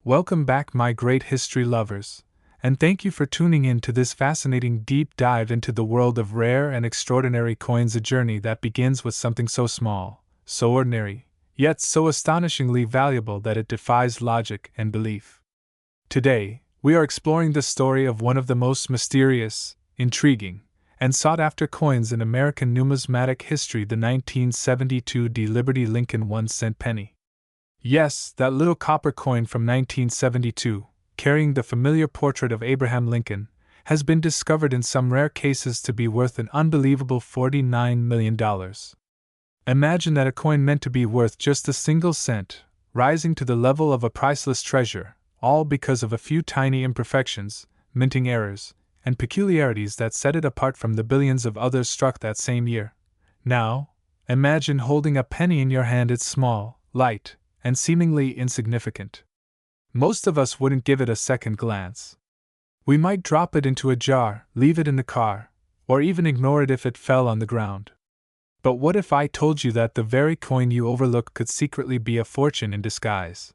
Welcome back, my great history lovers, and thank you for tuning in to this fascinating deep dive into the world of rare and extraordinary coins, a journey that begins with something so small, so ordinary, yet so astonishingly valuable that it defies logic and belief. Today, we are exploring the story of one of the most mysterious, intriguing, and sought-after coins in American numismatic history, the 1972 Liberty Lincoln 1-cent penny. Yes, that little copper coin from 1972, carrying the familiar portrait of Abraham Lincoln, has been discovered in some rare cases to be worth an unbelievable $49 million. Imagine that a coin meant to be worth just a single cent, rising to the level of a priceless treasure, all because of a few tiny imperfections, minting errors, and peculiarities that set it apart from the billions of others struck that same year. Now, imagine holding a penny in your hand. It's small, light, and seemingly insignificant. Most of us wouldn't give it a second glance. We might drop it into a jar, leave it in the car, or even ignore it if it fell on the ground. But what if I told you that the very coin you overlook could secretly be a fortune in disguise?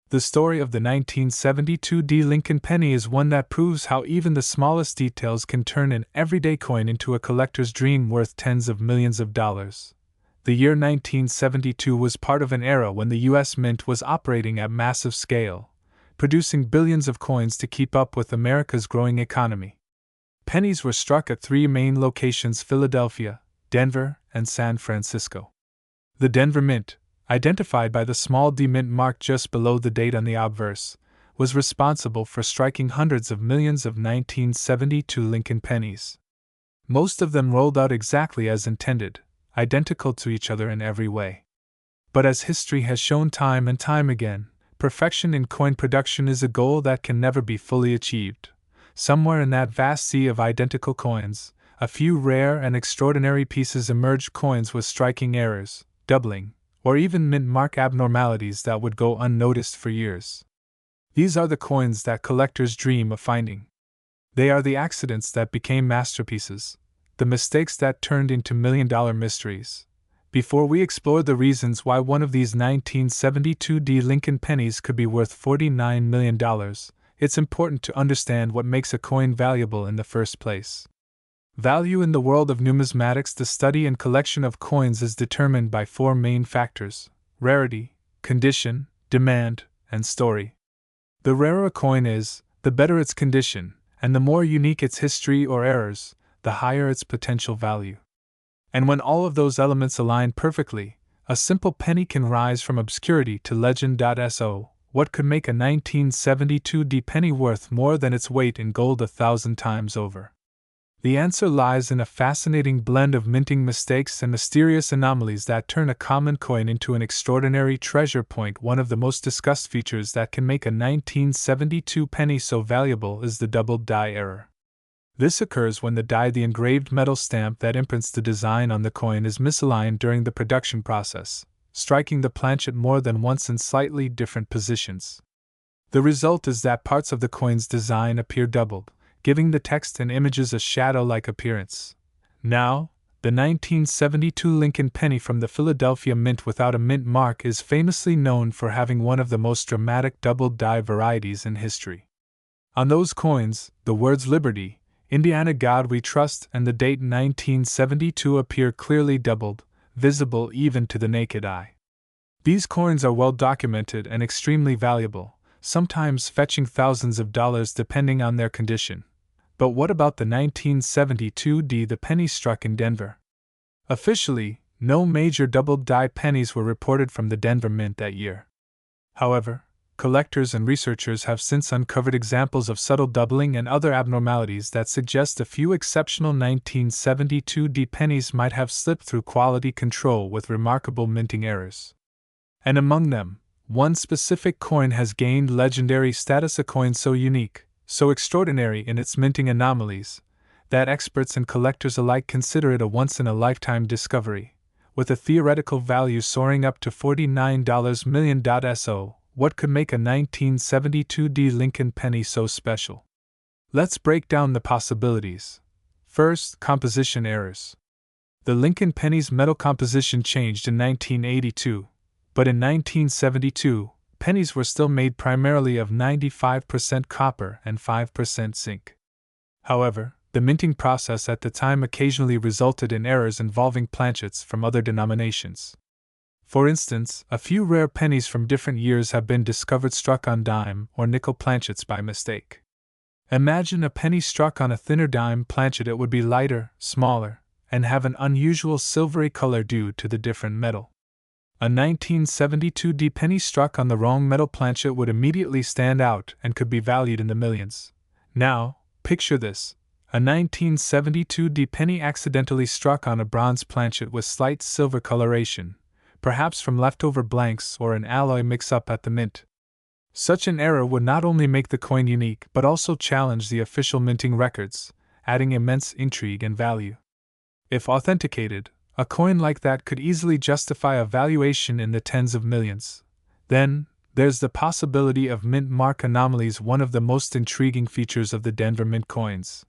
The story of the 1972 Lincoln penny is one that proves how even the smallest details can turn an everyday coin into a collector's dream worth tens of millions of dollars. The year 1972 was part of an era when the U.S. Mint was operating at massive scale, producing billions of coins to keep up with America's growing economy. Pennies were struck at three main locations: Philadelphia, Denver, and San Francisco. The Denver Mint, identified by the small D mint mark just below the date on the obverse, was responsible for striking hundreds of millions of 1972 Lincoln pennies. Most of them rolled out exactly as intended, identical to each other in every way. But as history has shown time and time again, perfection in coin production is a goal that can never be fully achieved. Somewhere in that vast sea of identical coins, a few rare and extraordinary pieces emerged, coins with striking errors, doubling, or even mint mark abnormalities that would go unnoticed for years. These are the coins that collectors dream of finding. They are the accidents that became masterpieces, the mistakes that turned into million-dollar mysteries. Before we explore the reasons why one of these 1972 Lincoln pennies could be worth $49 million, it's important to understand what makes a coin valuable in the first place. Value in the world of numismatics. The study and collection of coins is determined by four main factors: rarity, condition, demand, and story. The rarer a coin is, the better its condition, and the more unique its history or errors, the higher its potential value. And when all of those elements align perfectly, a simple penny can rise from obscurity to legend. So, what could make a 1972 penny worth more than its weight in gold 1,000 times over? The answer lies in a fascinating blend of minting mistakes and mysterious anomalies that turn a common coin into an extraordinary treasure. One of the most discussed features that can make a 1972 penny so valuable is the doubled die error. This occurs when the die, the engraved metal stamp that imprints the design on the coin, is misaligned during the production process, striking the planchet more than once in slightly different positions. The result is that parts of the coin's design appear doubled, giving the text and images a shadow-like appearance. Now, the 1972 Lincoln penny from the Philadelphia Mint without a mint mark is famously known for having one of the most dramatic doubled die varieties in history. On those coins, the words Liberty, Indiana God We Trust, and the date 1972 appear clearly doubled, visible even to the naked eye. These coins are well documented and extremely valuable, sometimes fetching thousands of dollars depending on their condition. But what about the 1972 the penny struck in Denver? Officially, no major doubled die pennies were reported from the Denver Mint that year. However, collectors and researchers have since uncovered examples of subtle doubling and other abnormalities that suggest a few exceptional 1972 pennies might have slipped through quality control with remarkable minting errors. And among them, one specific coin has gained legendary status, a coin so unique, so extraordinary in its minting anomalies, that experts and collectors alike consider it a once-in-a-lifetime discovery, with a theoretical value soaring up to $49 million. So, what could make a 1972 Lincoln penny so special? Let's break down the possibilities. First, composition errors. The Lincoln penny's metal composition changed in 1982, but in 1972, pennies were still made primarily of 95% copper and 5% zinc. However, the minting process at the time occasionally resulted in errors involving planchets from other denominations. For instance, a few rare pennies from different years have been discovered struck on dime or nickel planchets by mistake. Imagine a penny struck on a thinner dime planchet. It would be lighter, smaller, and have an unusual silvery color due to the different metal. A 1972 D penny struck on the wrong metal planchet would immediately stand out and could be valued in the millions. Now, picture this. A 1972 D penny accidentally struck on a bronze planchet with slight silver coloration, perhaps from leftover blanks or an alloy mix-up at the mint. Such an error would not only make the coin unique but also challenge the official minting records, adding immense intrigue and value. If authenticated, a coin like that could easily justify a valuation in the tens of millions. Then, there's the possibility of mint mark anomalies, one of the most intriguing features of the Denver Mint coins.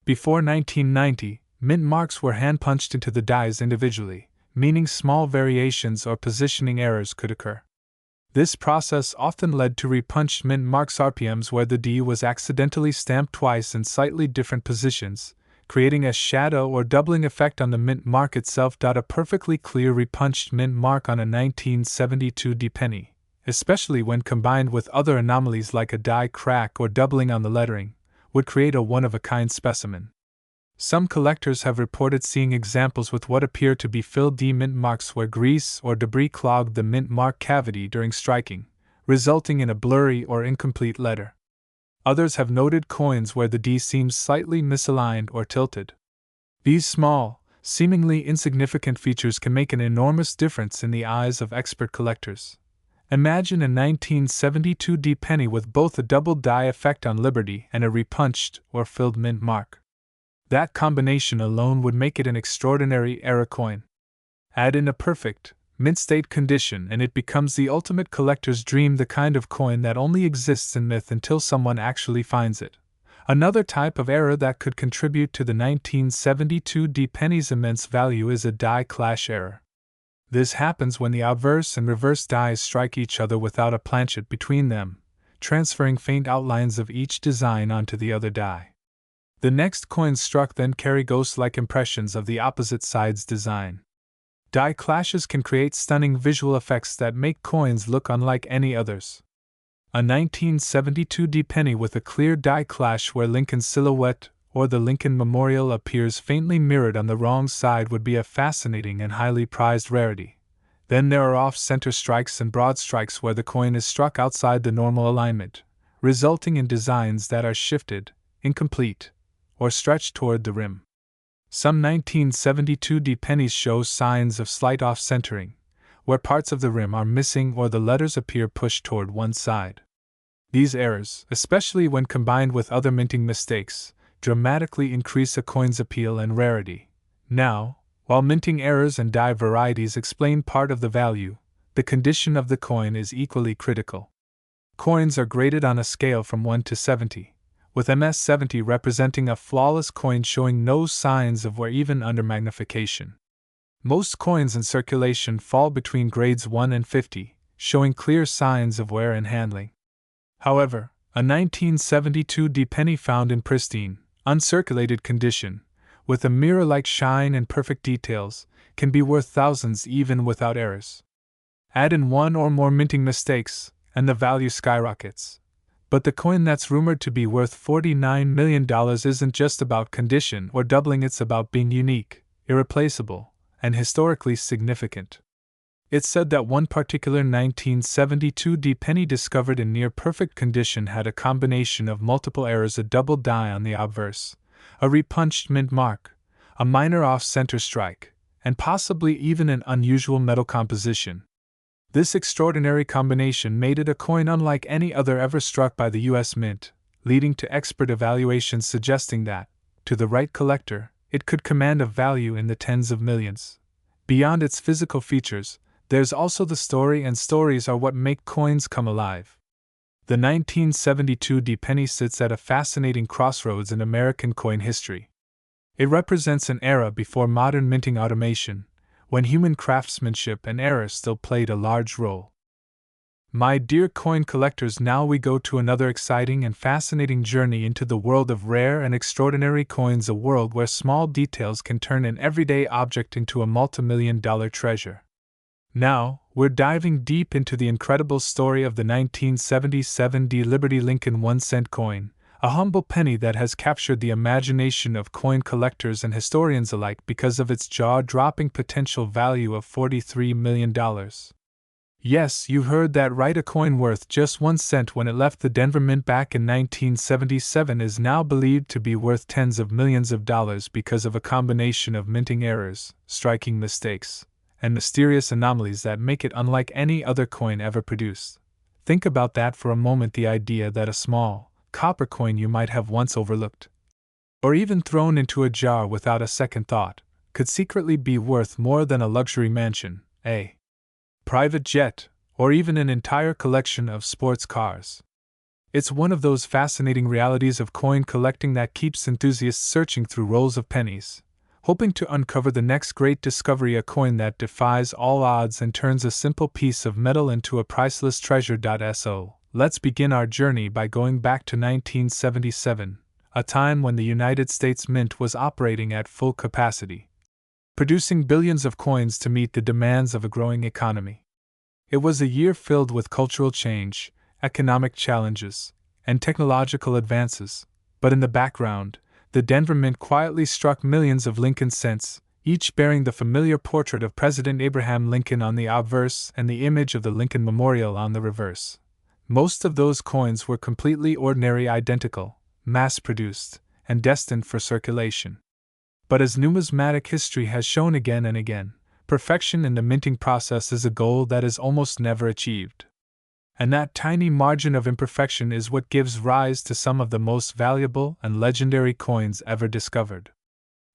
Before 1990, mint marks were hand-punched into the dies individually, meaning small variations or positioning errors could occur. This process often led to repunched mint marks RPMs where the D was accidentally stamped twice in slightly different positions, creating a shadow or doubling effect on the mint mark itself. A perfectly clear repunched mint mark on a 1972 D penny, especially when combined with other anomalies like a die crack or doubling on the lettering, would create a one-of-a-kind specimen. Some collectors have reported seeing examples with what appear to be filled D mint marks where grease or debris clogged the mint mark cavity during striking, resulting in a blurry or incomplete letter. Others have noted coins where the D seems slightly misaligned or tilted. These small, seemingly insignificant features can make an enormous difference in the eyes of expert collectors. Imagine a 1972 D penny with both a double die effect on Liberty and a repunched or filled mint mark. That combination alone would make it an extraordinary era coin. Add in a perfect, mint-state condition and it becomes the ultimate collector's dream, the kind of coin that only exists in myth until someone actually finds it. Another type of error that could contribute to the 1972 D penny's immense value is a die clash error. This happens when the obverse and reverse dies strike each other without a planchet between them, transferring faint outlines of each design onto the other die. The next coins struck then carry ghost-like impressions of the opposite side's design. Die clashes can create stunning visual effects that make coins look unlike any others. A 1972 D penny with a clear die clash where Lincoln's silhouette or the Lincoln Memorial appears faintly mirrored on the wrong side would be a fascinating and highly prized rarity. Then there are off-center strikes and broad strikes where the coin is struck outside the normal alignment, resulting in designs that are shifted, incomplete, or stretched toward the rim. Some 1972 D pennies show signs of slight off-centering, where parts of the rim are missing or the letters appear pushed toward one side. These errors, especially when combined with other minting mistakes, dramatically increase a coin's appeal and rarity. Now, while minting errors and die varieties explain part of the value, the condition of the coin is equally critical. Coins are graded on a scale from 1 to 70. With MS-70 representing a flawless coin showing no signs of wear even under magnification. Most coins in circulation fall between grades 1 and 50, showing clear signs of wear and handling. However, a 1972 D penny found in pristine, uncirculated condition, with a mirror-like shine and perfect details, can be worth thousands even without errors. Add in one or more minting mistakes, and the value skyrockets. But the coin that's rumored to be worth $49 million isn't just about condition or doubling, it's about being unique, irreplaceable, and historically significant. It's said that one particular 1972 D penny discovered in near-perfect condition had a combination of multiple errors: a double die on the obverse, a repunched mint mark, a minor off-center strike, and possibly even an unusual metal composition. This extraordinary combination made it a coin unlike any other ever struck by the U.S. Mint, leading to expert evaluations suggesting that, to the right collector, it could command a value in the tens of millions. Beyond its physical features, there's also the story, and stories are what make coins come alive. The 1972 D penny sits at a fascinating crossroads in American coin history. It represents an era before modern minting automation, when human craftsmanship and error still played a large role. My dear coin collectors, now we go to another exciting and fascinating journey into the world of rare and extraordinary coins, a world where small details can turn an everyday object into a multimillion-dollar treasure. Now, we're diving deep into the incredible story of the 1977 Liberty Lincoln 1-cent coin, a humble penny that has captured the imagination of coin collectors and historians alike because of its jaw-dropping potential value of $43 million. Yes, you heard that right, a coin worth just 1 cent when it left the Denver Mint back in 1977 is now believed to be worth tens of millions of dollars because of a combination of minting errors, striking mistakes, and mysterious anomalies that make it unlike any other coin ever produced. Think about that for a moment, the idea that a small, copper coin you might have once overlooked, or even thrown into a jar without a second thought, could secretly be worth more than a luxury mansion, a private jet, or even an entire collection of sports cars. It's one of those fascinating realities of coin collecting that keeps enthusiasts searching through rolls of pennies, hoping to uncover the next great discovery, a coin that defies all odds and turns a simple piece of metal into a priceless treasure. So, let's begin our journey by going back to 1977, a time when the United States Mint was operating at full capacity, producing billions of coins to meet the demands of a growing economy. It was a year filled with cultural change, economic challenges, and technological advances, but in the background, the Denver Mint quietly struck millions of Lincoln cents, each bearing the familiar portrait of President Abraham Lincoln on the obverse and the image of the Lincoln Memorial on the reverse. Most of those coins were completely ordinary, identical, mass-produced, and destined for circulation. But as numismatic history has shown again and again, perfection in the minting process is a goal that is almost never achieved. And that tiny margin of imperfection is what gives rise to some of the most valuable and legendary coins ever discovered.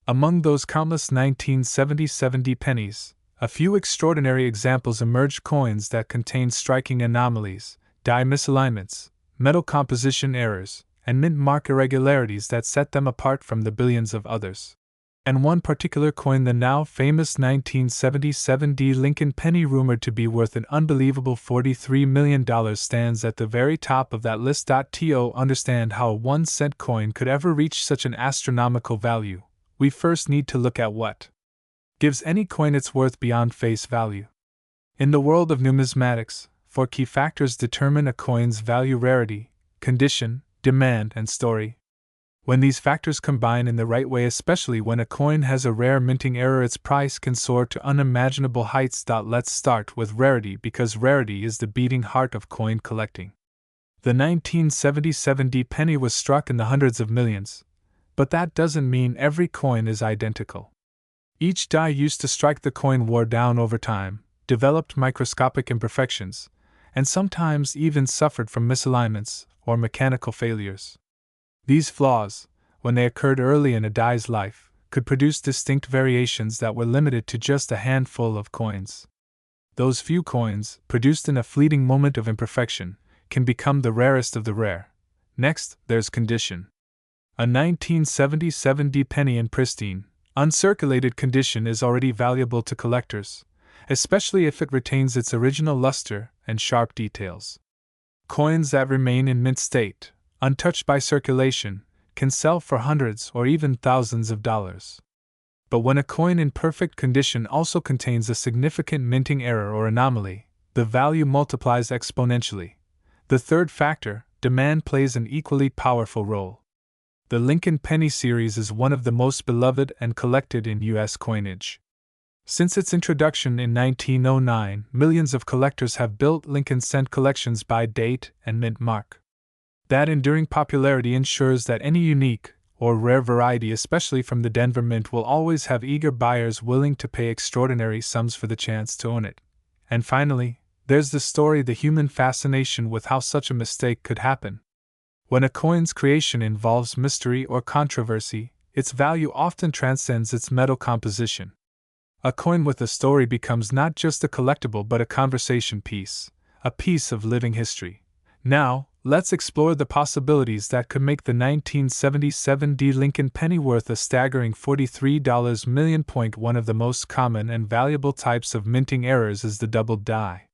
Among those countless 1977 pennies, a few extraordinary examples emerged: coins that contain striking anomalies, die misalignments, metal composition errors, and mint mark irregularities that set them apart from the billions of others. And one particular coin, the now famous 1977 Lincoln penny, rumored to be worth an unbelievable $43 million, stands at the very top of that list. To understand how a 1-cent coin could ever reach such an astronomical value, we first need to look at what gives any coin its worth beyond face value. In the world of numismatics, 4 key factors determine a coin's value: rarity, condition, demand, and story. When these factors combine in the right way, especially when a coin has a rare minting error, its price can soar to unimaginable heights. Let's start with rarity, because rarity is the beating heart of coin collecting. The 1977 penny was struck in the hundreds of millions, but that doesn't mean every coin is identical. Each die used to strike the coin wore down over time, developed microscopic imperfections, and sometimes even suffered from misalignments or mechanical failures. These flaws, when they occurred early in a die's life, could produce distinct variations that were limited to just a handful of coins. Those few coins, produced in a fleeting moment of imperfection, can become the rarest of the rare. Next, there's condition. A 1977 penny in pristine, uncirculated condition is already valuable to collectors, especially if it retains its original luster and sharp details. Coins that remain in mint state, untouched by circulation, can sell for hundreds or even thousands of dollars. But when a coin in perfect condition also contains a significant minting error or anomaly, the value multiplies exponentially. The third factor, demand, plays an equally powerful role. The Lincoln penny series is one of the most beloved and collected in U.S. coinage. Since its introduction in 1909, millions of collectors have built Lincoln cent collections by date and mint mark. That enduring popularity ensures that any unique or rare variety, especially from the Denver Mint, will always have eager buyers willing to pay extraordinary sums for the chance to own it. And finally, there's the story, the human fascination with how such a mistake could happen. When a coin's creation involves mystery or controversy, its value often transcends its metal composition. A coin with a story becomes not just a collectible but a conversation piece, a piece of living history. Now, let's explore the possibilities that could make the 1977 Lincoln penny worth a staggering $43 million. One of the most common and valuable types of minting errors is the doubled die.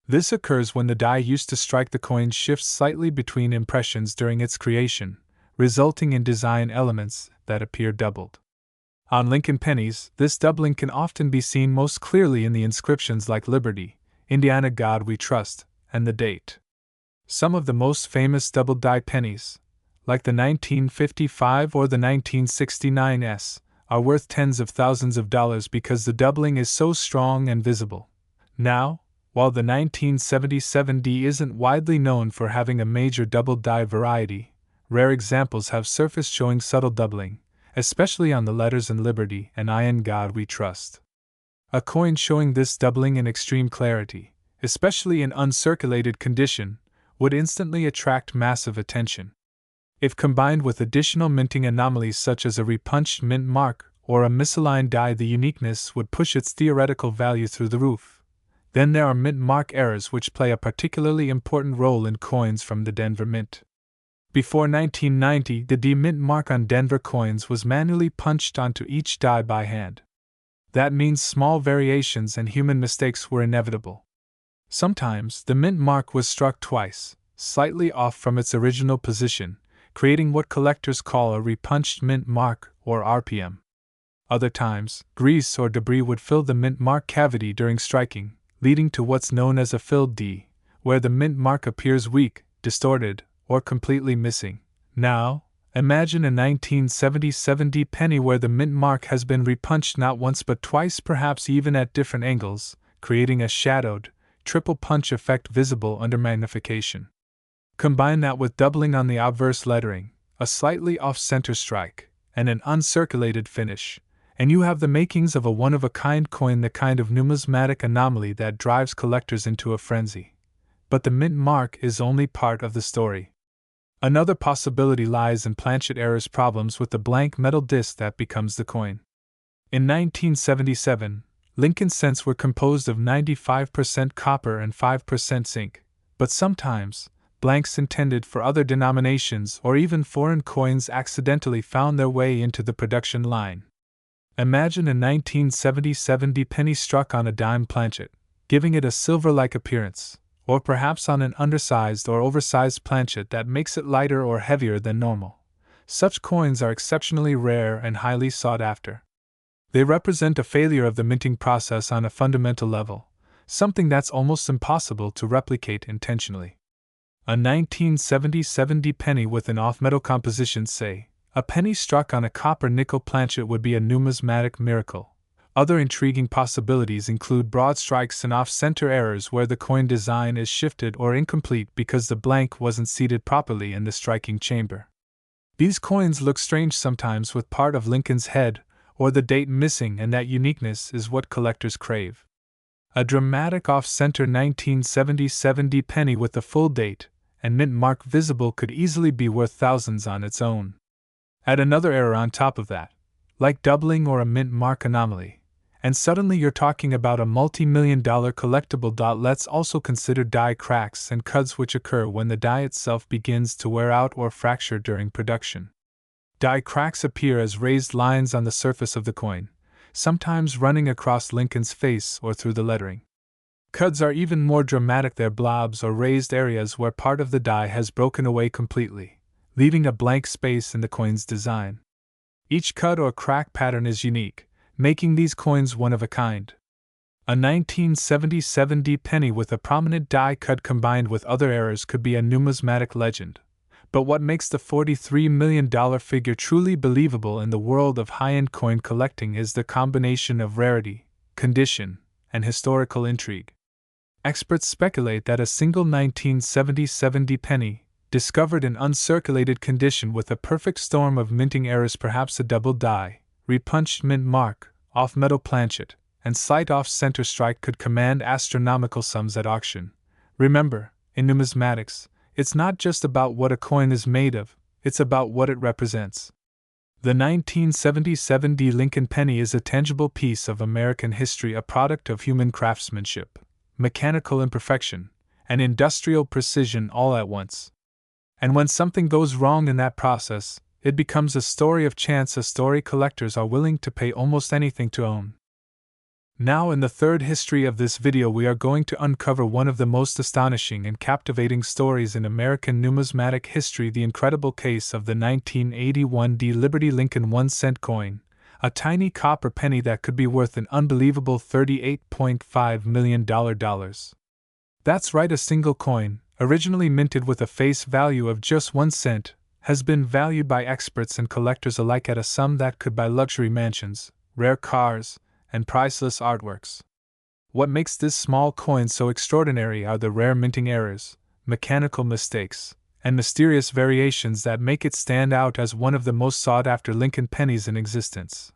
This occurs when the die used to strike the coin shifts slightly between impressions during its creation, resulting in design elements that appear doubled. On Lincoln pennies, this doubling can often be seen most clearly in the inscriptions like Liberty, Indiana God We Trust, and the date. Some of the most famous double die pennies, like the 1955 or the 1969 S, are worth tens of thousands of dollars because the doubling is so strong and visible. Now, while the 1977 D isn't widely known for having a major double die variety, rare examples have surfaced showing subtle doubling, especially on the letters in Liberty and In God We Trust. A coin showing this doubling in extreme clarity, especially in uncirculated condition, would instantly attract massive attention. If combined with additional minting anomalies such as a repunched mint mark or a misaligned die, the uniqueness would push its theoretical value through the roof. Then there are mint mark errors, which play a particularly important role in coins from the Denver Mint. Before 1990, the D mint mark on Denver coins was manually punched onto each die by hand. That means small variations and human mistakes were inevitable. Sometimes, the mint mark was struck twice, slightly off from its original position, creating what collectors call a repunched mint mark, or RPM. Other times, grease or debris would fill the mint mark cavity during striking, leading to what's known as a filled D, where the mint mark appears weak, distorted, or completely missing. Now, imagine a 1977 D penny where the mint mark has been repunched not once but twice, perhaps even at different angles, creating a shadowed, triple punch effect visible under magnification. Combine that with doubling on the obverse lettering, a slightly off-center strike, and an uncirculated finish, and you have the makings of a one-of-a-kind coin, the kind of numismatic anomaly that drives collectors into a frenzy. But the mint mark is only part of the story. Another possibility lies in planchet errors, problems with the blank metal disc that becomes the coin. In 1977, Lincoln cents were composed of 95% copper and 5% zinc, but sometimes, blanks intended for other denominations or even foreign coins accidentally found their way into the production line. Imagine a 1977 D penny struck on a dime planchet, giving it a silver-like appearance, or perhaps on an undersized or oversized planchet that makes it lighter or heavier than normal. Such coins are exceptionally rare and highly sought after. They represent a failure of the minting process on a fundamental level, something that's almost impossible to replicate intentionally. A 1977 D penny with an off-metal composition, say, a penny struck on a copper-nickel planchet, would be a numismatic miracle. Other intriguing possibilities include broad strikes and off-center errors where the coin design is shifted or incomplete because the blank wasn't seated properly in the striking chamber. These coins look strange sometimes with part of Lincoln's head or the date missing, and that uniqueness is what collectors crave. A dramatic off-center 1977 D penny with the full date and mint mark visible could easily be worth thousands on its own. Add another error on top of that, like doubling or a mint mark anomaly, and suddenly you're talking about a multi-million-dollar collectible. Let's also consider die cracks and cuts, which occur when the die itself begins to wear out or fracture during production. Die cracks appear as raised lines on the surface of the coin, sometimes running across Lincoln's face or through the lettering. Cuts are even more dramatic. They're blobs or raised areas where part of the die has broken away completely, leaving a blank space in the coin's design. Each cut or crack pattern is unique, making these coins one of a kind. A 1977 D penny with a prominent die cut combined with other errors could be a numismatic legend. But what makes the $43 million figure truly believable in the world of high-end coin collecting is the combination of rarity, condition, and historical intrigue. Experts speculate that a single 1977 D penny, discovered in uncirculated condition with a perfect storm of minting errors, perhaps a double die, repunched mint mark, off-metal planchet, and slight off-center strike, could command astronomical sums at auction. Remember, in numismatics, it's not just about what a coin is made of, it's about what it represents. The 1977 D Lincoln penny is a tangible piece of American history, a product of human craftsmanship, mechanical imperfection, and industrial precision all at once. And when something goes wrong in that process, it becomes a story of chance, a story collectors are willing to pay almost anything to own. Now, in the third history of this video, we are going to uncover one of the most astonishing and captivating stories in American numismatic history, the incredible case of the 1981 Liberty Lincoln 1-cent coin, a tiny copper penny that could be worth an unbelievable $38.5 million. That's right, a single coin, originally minted with a face value of just 1 cent, has been valued by experts and collectors alike at a sum that could buy luxury mansions, rare cars, and priceless artworks. What makes this small coin so extraordinary are the rare minting errors, mechanical mistakes, and mysterious variations that make it stand out as one of the most sought-after Lincoln pennies in existence.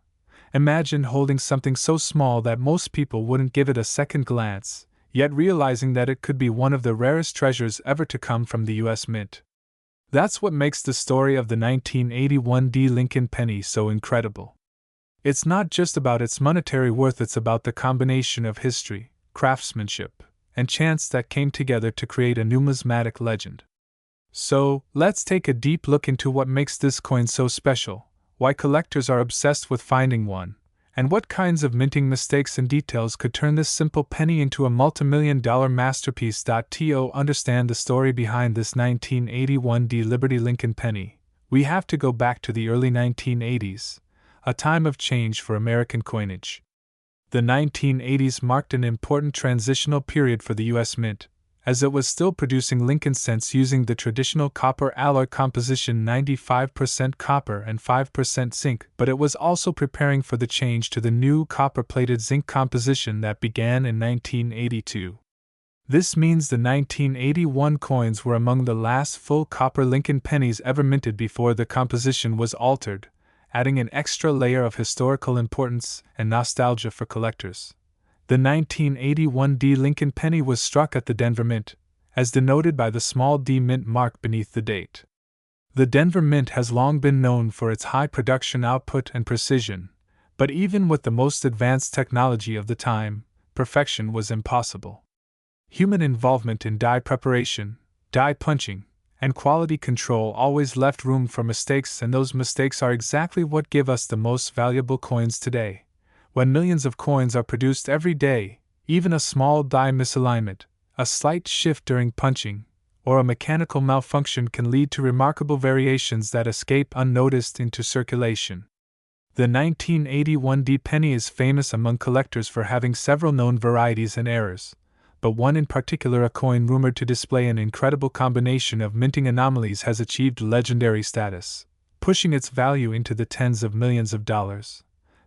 Imagine holding something so small that most people wouldn't give it a second glance, yet realizing that it could be one of the rarest treasures ever to come from the U.S. Mint. That's what makes the story of the 1981 Lincoln penny so incredible. It's not just about its monetary worth, it's about the combination of history, craftsmanship, and chance that came together to create a numismatic legend. So, let's take a deep look into what makes this coin so special, why collectors are obsessed with finding one, and what kinds of minting mistakes and details could turn this simple penny into a multi-million-dollar masterpiece. To understand the story behind this 1981 Liberty Lincoln penny, we have to go back to the early 1980s, a time of change for American coinage. The 1980s marked an important transitional period for the U.S. Mint, as it was still producing Lincoln cents using the traditional copper alloy composition, 95% copper and 5% zinc, but it was also preparing for the change to the new copper-plated zinc composition that began in 1982. This means the 1981 coins were among the last full copper Lincoln pennies ever minted before the composition was altered, adding an extra layer of historical importance and nostalgia for collectors. The 1981 Lincoln penny was struck at the Denver Mint, as denoted by the small D mint mark beneath the date. The Denver Mint has long been known for its high production output and precision, but even with the most advanced technology of the time, perfection was impossible. Human involvement in die preparation, die punching, and quality control always left room for mistakes, and those mistakes are exactly what give us the most valuable coins today. When millions of coins are produced every day, even a small die misalignment, a slight shift during punching, or a mechanical malfunction can lead to remarkable variations that escape unnoticed into circulation. The 1981 penny is famous among collectors for having several known varieties and errors, but one in particular, a coin rumored to display an incredible combination of minting anomalies, has achieved legendary status, pushing its value into the tens of millions of dollars.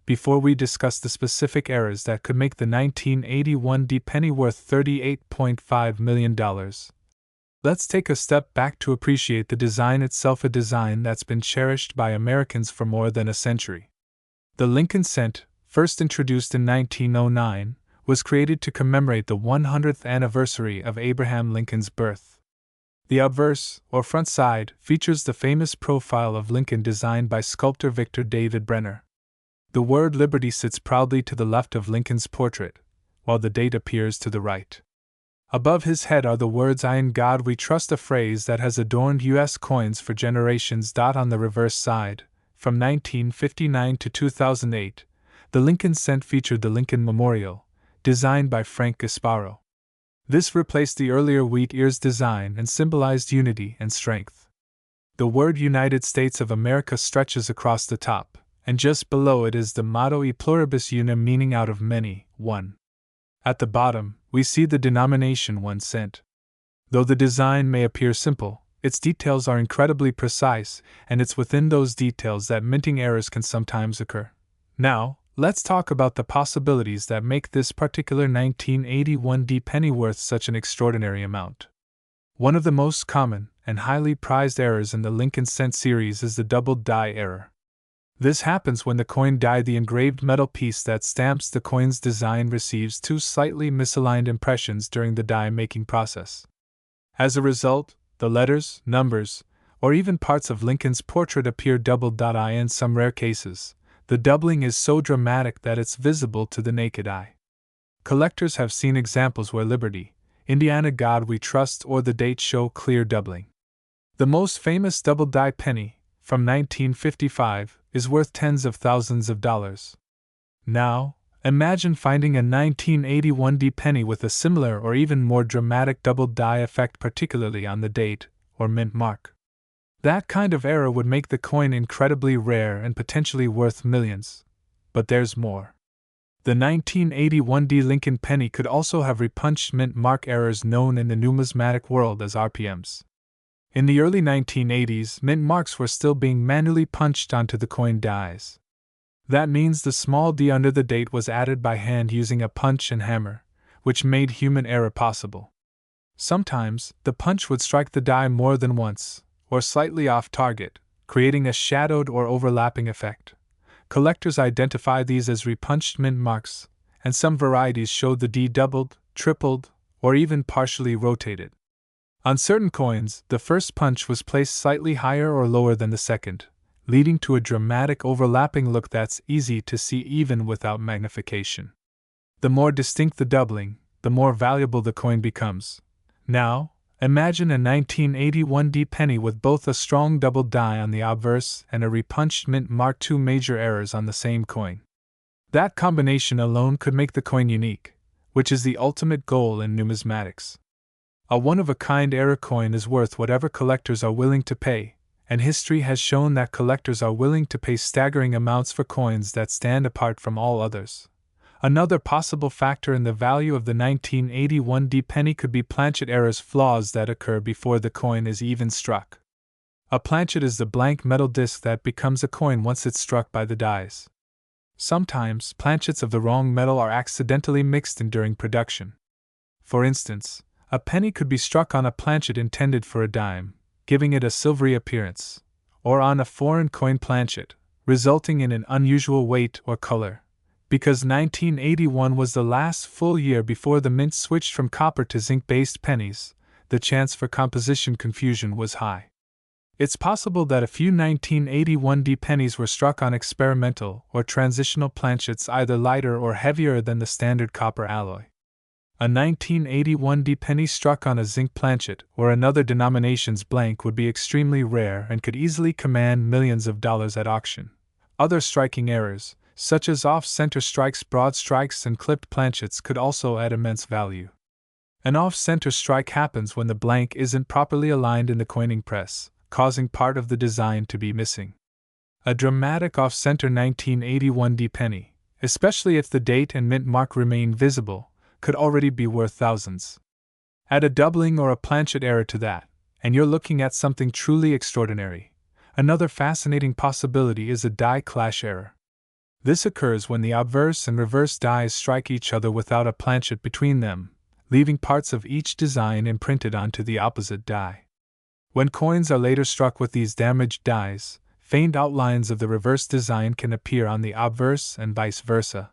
Before we discuss the specific errors that could make the 1981 penny worth $38.5 million, let's take a step back to appreciate the design itself, a design that's been cherished by Americans for more than a century. The Lincoln cent, first introduced in 1909, was created to commemorate the 100th anniversary of Abraham Lincoln's birth. The obverse, or front side, features the famous profile of Lincoln designed by sculptor Victor David Brenner. The word Liberty sits proudly to the left of Lincoln's portrait, while the date appears to the right. Above his head are the words "I in God we trust," a phrase that has adorned U.S. coins for generations. On the reverse side, from 1959 to 2008, the Lincoln cent featured the Lincoln Memorial, designed by Frank Gasparo. This replaced the earlier wheat ears design and symbolized unity and strength. The word United States of America stretches across the top, and just below it is the motto E pluribus unum, meaning out of many, one. At the bottom, we see the denomination 1 cent. Though the design may appear simple, its details are incredibly precise, and it's within those details that minting errors can sometimes occur. Now, let's talk about the possibilities that make this particular 1981 penny worth such an extraordinary amount. One of the most common and highly prized errors in the Lincoln cent series is the doubled die error. This happens when the coin die, the engraved metal piece that stamps the coin's design, receives two slightly misaligned impressions during the die-making process. As a result, the letters, numbers, or even parts of Lincoln's portrait appear doubled. In some rare cases, the doubling is so dramatic that it's visible to the naked eye. Collectors have seen examples where Liberty, Indiana God We Trust, or the date show clear doubling. The most famous double die penny, from 1955, is worth tens of thousands of dollars. Now, Imagine finding a 1981 D penny with a similar or even more dramatic double die effect, particularly on the date or mint mark. That kind of error would make the coin incredibly rare and potentially worth millions. But there's more. The 1981 D Lincoln penny could also have repunched mint mark errors known in the numismatic world as RPMs. In the early 1980s, mint marks were still being manually punched onto the coin dies. That means the small d under the date was added by hand using a punch and hammer, which made human error possible. Sometimes, the punch would strike the die more than once, or slightly off target, creating a shadowed or overlapping effect. Collectors identify these as repunched mint marks, and some varieties showed the d doubled, tripled, or even partially rotated. On certain coins, the first punch was placed slightly higher or lower than the second, leading to a dramatic overlapping look that's easy to see even without magnification. The more distinct the doubling, the more valuable the coin becomes. Now, imagine a 1981 D penny with both a strong double die on the obverse and a repunched mint mark, two major errors on the same coin. That combination alone could make the coin unique, which is the ultimate goal in numismatics. A one-of-a-kind error coin is worth whatever collectors are willing to pay, and history has shown that collectors are willing to pay staggering amounts for coins that stand apart from all others. Another possible factor in the value of the 1981 D penny could be planchet errors, flaws that occur before the coin is even struck. A planchet is the blank metal disc that becomes a coin once it's struck by the dies. Sometimes, planchets of the wrong metal are accidentally mixed in during production. For instance, a penny could be struck on a planchet intended for a dime, giving it a silvery appearance, or on a foreign coin planchet, resulting in an unusual weight or color. Because 1981 was the last full year before the mint switched from copper to zinc-based pennies, the chance for composition confusion was high. It's possible that a few 1981 D pennies were struck on experimental or transitional planchets either lighter or heavier than the standard copper alloy. A 1981 D penny struck on a zinc planchet or another denomination's blank would be extremely rare and could easily command millions of dollars at auction. Other striking errors, such as off-center strikes, broad strikes, and clipped planchets, could also add immense value. An off-center strike happens when the blank isn't properly aligned in the coining press, causing part of the design to be missing. A dramatic off-center 1981 D penny, especially if the date and mint mark remain visible, could already be worth thousands. Add a doubling or a planchet error to that, and you're looking at something truly extraordinary. Another fascinating possibility is a die clash error. This occurs when the obverse and reverse dies strike each other without a planchet between them, leaving parts of each design imprinted onto the opposite die. When coins are later struck with these damaged dies, faint outlines of the reverse design can appear on the obverse and vice versa.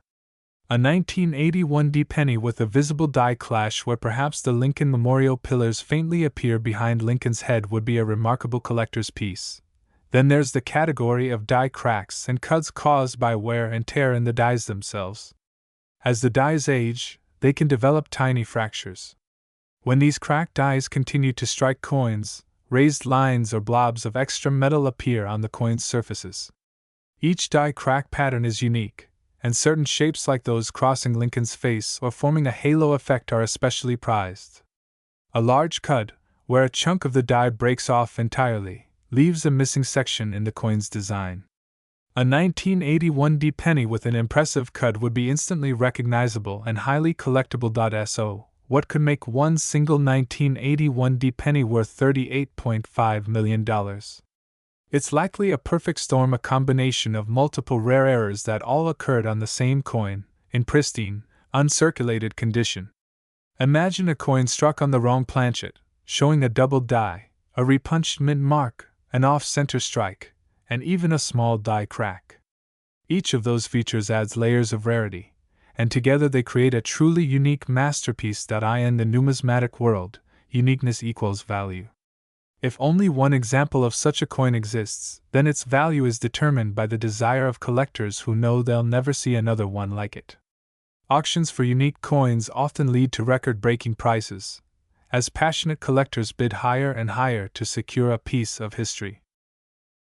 A 1981 D penny with a visible die clash where perhaps the Lincoln Memorial pillars faintly appear behind Lincoln's head would be a remarkable collector's piece. Then there's the category of die cracks and cuts caused by wear and tear in the dies themselves. As the dies age, they can develop tiny fractures. When these cracked dies continue to strike coins, raised lines or blobs of extra metal appear on the coin's surfaces. Each die crack pattern is unique, and certain shapes like those crossing Lincoln's face or forming a halo effect are especially prized. A large cud, where a chunk of the die breaks off entirely, leaves a missing section in the coin's design. A 1981 D penny with an impressive cud would be instantly recognizable and highly collectible. So, what could make one single 1981 D penny worth $38.5 million? It's likely a perfect storm, a combination of multiple rare errors that all occurred on the same coin, in pristine, uncirculated condition. Imagine a coin struck on the wrong planchet, showing a double die, a repunched mint mark, an off-center strike, and even a small die crack. Each of those features adds layers of rarity, and together they create a truly unique masterpiece. In the numismatic world, uniqueness equals value. If only one example of such a coin exists, then its value is determined by the desire of collectors who know they'll never see another one like it. Auctions for unique coins often lead to record-breaking prices, as passionate collectors bid higher and higher to secure a piece of history.